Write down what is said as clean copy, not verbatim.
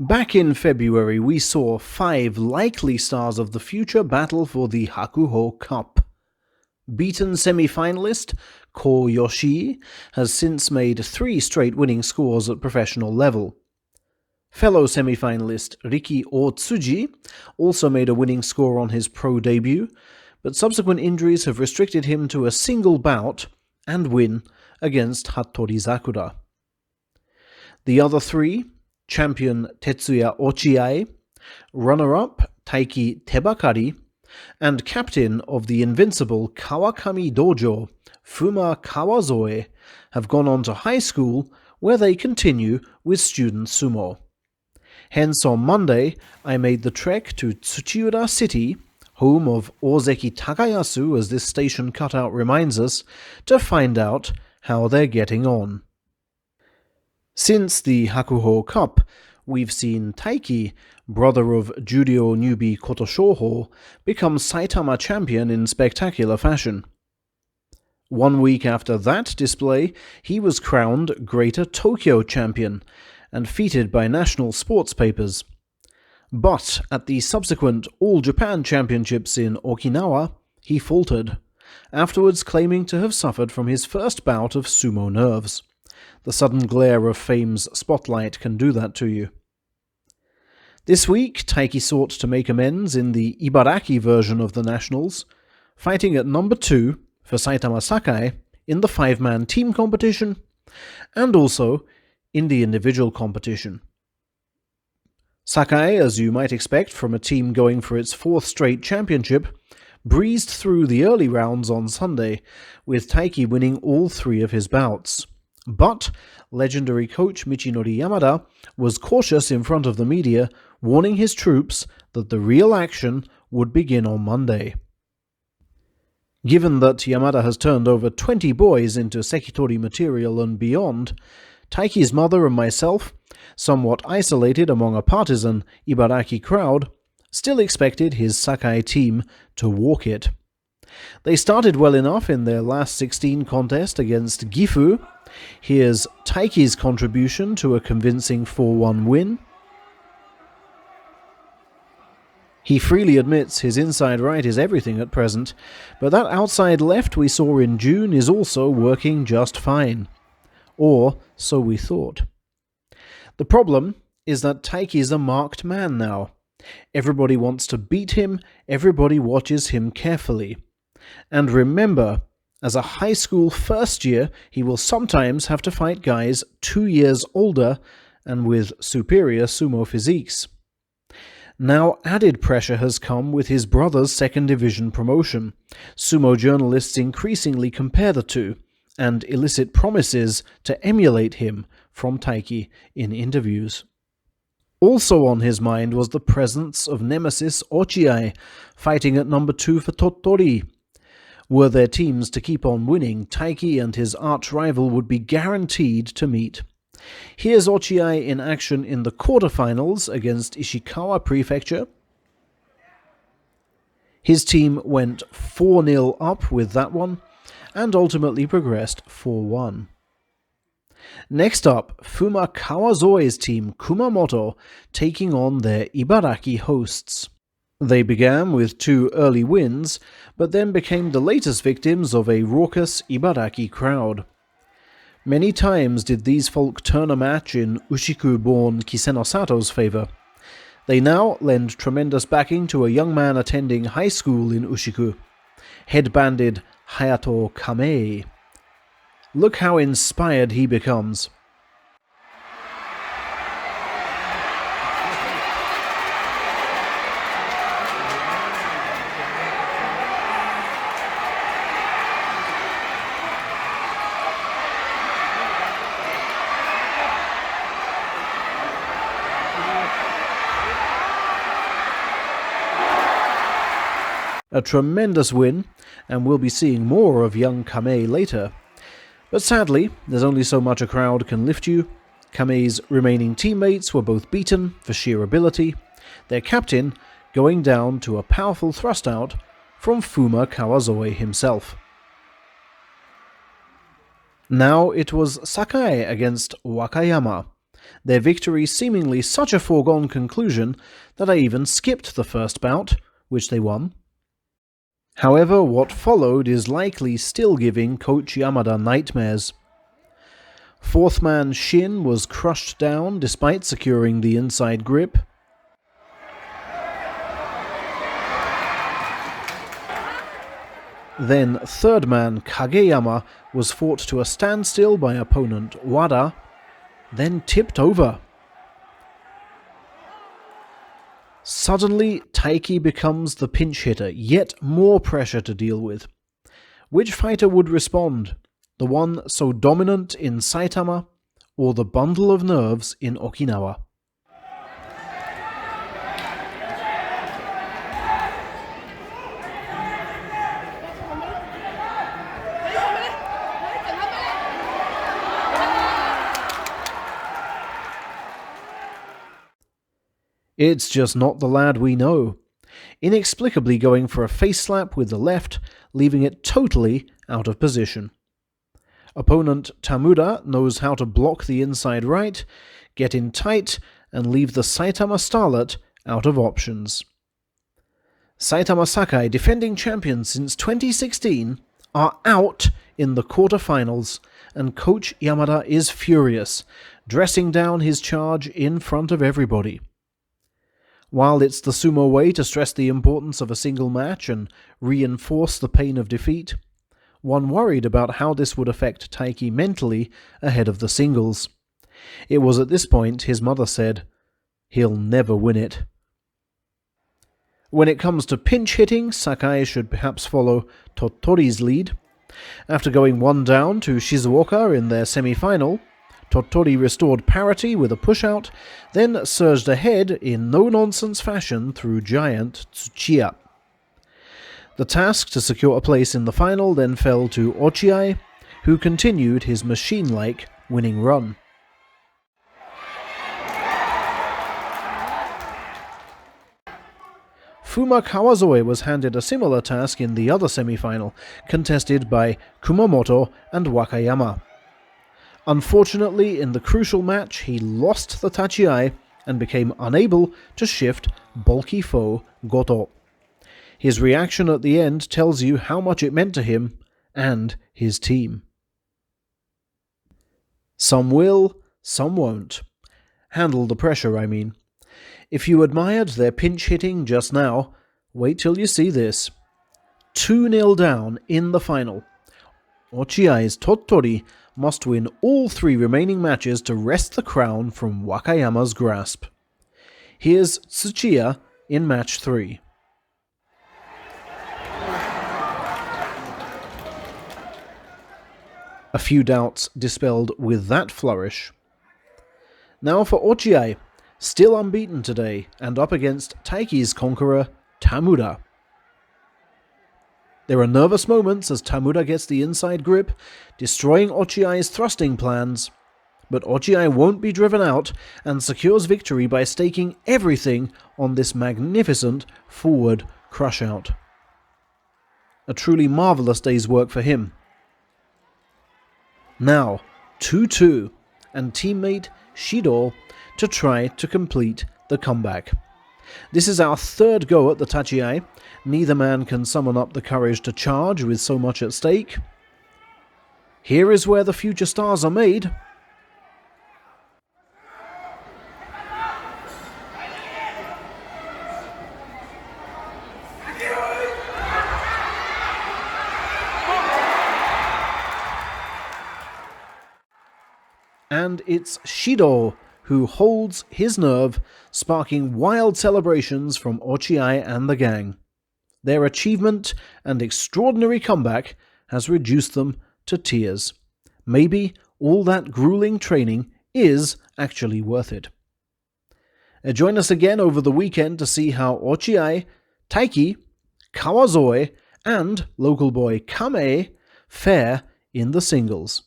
Back in February, we saw 5 likely stars of the future battle for the Hakuho Cup. Beaten semi-finalist Ko Yoshii has since made 3 straight winning scores at professional level. Fellow semi-finalist Riki Otsuji also made a winning score on his pro debut, but subsequent injuries have restricted him to a single bout and win against Hattori Sakura. The other 3, champion Tetsuya Ochiai, runner-up Taiki Tebakari, and captain of the invincible Kawakami Dojo, Fuma Kawazoe, have gone on to high school where they continue with student sumo. Hence on Monday, I made the trek to Tsuchiura City, home of Ozeki Takayasu as this station cutout reminds us, to find out how they're getting on. Since the Hakuho Cup, we've seen Taiki, brother of Judo newbie Koto Shoho, become Saitama champion in spectacular fashion. 1 week after that display, he was crowned Greater Tokyo champion and feted by national sports papers. But at the subsequent All Japan Championships in Okinawa, he faltered, afterwards claiming to have suffered from his first bout of sumo nerves. The sudden glare of fame's spotlight can do that to you. This week, Taiki sought to make amends in the Ibaraki version of the Nationals, fighting at number 2 for Saitama Sakai in the 5-man team competition, and also in the individual competition. Sakai, as you might expect from a team going for its 4th straight championship, breezed through the early rounds on Sunday, with Taiki winning all 3 of his bouts. But legendary coach Michinori Yamada was cautious in front of the media, warning his troops that the real action would begin on Monday. Given that Yamada has turned over 20 boys into Sekitori material and beyond, Taiki's mother and myself, somewhat isolated among a partisan Ibaraki crowd, still expected his Sakai team to walk it. They started well enough in their last 16 contest against Gifu. Here's Taiki's contribution to a convincing 4-1 win. He freely admits his inside right is everything at present, but that outside left we saw in June is also working just fine. Or so we thought. The problem is that Taiki's a marked man now. Everybody wants to beat him, everybody watches him carefully. And remember, as a high school first year, he will sometimes have to fight guys 2 years older and with superior sumo physiques. Now added pressure has come with his brother's 2nd division promotion. Sumo journalists increasingly compare the two, and elicit promises to emulate him from Taiki in interviews. Also on his mind was the presence of nemesis Ochiai, fighting at number 2 for Tottori. Were their teams to keep on winning, Taiki and his arch-rival would be guaranteed to meet. Here's Ochiai in action in the quarterfinals against Ishikawa Prefecture. His team went 4-0 up with that one, and ultimately progressed 4-1. Next up, Fuma Kawazoe's team Kumamoto taking on their Ibaraki hosts. They began with 2 early wins, but then became the latest victims of a raucous Ibaraki crowd. Many times did these folk turn a match in Ushiku-born Kiseno Sato's favor. They now lend tremendous backing to a young man attending high school in Ushiku, headbanded Hayato Kamei. Look how inspired he becomes. A tremendous win, and we'll be seeing more of young Kamei later. But sadly, there's only so much a crowd can lift you. Kamei's remaining teammates were both beaten for sheer ability, their captain going down to a powerful thrust out from Fuma Kawazoe himself. Now it was Sakai against Wakayama. their victory seemingly such a foregone conclusion that I even skipped the first bout, which they won. However, what followed is likely still giving Coach Yamada nightmares. Fourth man Shin was crushed down despite securing the inside grip. Then third man Kageyama was fought to a standstill by opponent Wada, then tipped over. Suddenly, Taiki becomes the pinch hitter, yet more pressure to deal with. Which fighter would respond? The one so dominant in Saitama, or the bundle of nerves in Okinawa? It's just not the lad we know. Inexplicably going for a face slap with the left, leaving it totally out of position. Opponent Tamuda knows how to block the inside right, get in tight, and leave the Saitama starlet out of options. Saitama Sakai, defending champions since 2016, are out in the quarterfinals, and Coach Yamada is furious, dressing down his charge in front of everybody. While it's the sumo way to stress the importance of a single match and reinforce the pain of defeat, one worried about how this would affect Taiki mentally ahead of the singles. It was at this point his mother said, "He'll never win it." When it comes to pinch hitting, Sakai should perhaps follow Tottori's lead. After going one down to Shizuoka in their semi-final, Tottori restored parity with a push-out, then surged ahead in no-nonsense fashion through giant Tsuchiya. The task to secure a place in the final then fell to Ochiai, who continued his machine-like winning run. Fuma Kawazoe was handed a similar task in the other semi-final, contested by Kumamoto and Wakayama. Unfortunately, in the crucial match, he lost the tachiai and became unable to shift bulky foe Goto. His reaction at the end tells you how much it meant to him and his team. Some will, some won't. Handle the pressure, I mean. If you admired their pinch hitting just now, wait till you see this. 2-0 down in the final. Ochiai's Tottori must win all 3 remaining matches to wrest the crown from Wakayama's grasp. Here's Tsuchiya in match 3. A few doubts dispelled with that flourish. Now for Ochiai, still unbeaten today and up against Taiki's conqueror, Tamuda. There are nervous moments as Tamuda gets the inside grip, destroying Ochiai's thrusting plans, but Ochiai won't be driven out and secures victory by staking everything on this magnificent forward crush-out. A truly marvellous day's work for him. Now, 2-2, and teammate Shido to try to complete the comeback. This is our 3rd go at the tachiai. Neither man can summon up the courage to charge with so much at stake. Here is where the future stars are made. And it's Shido who holds his nerve, sparking wild celebrations from Ochiai and the gang. Their achievement and extraordinary comeback has reduced them to tears. Maybe all that grueling training is actually worth it. Join us again over the weekend to see how Ochiai, Taiki, Kawazoe, and local boy Kame fare in the singles.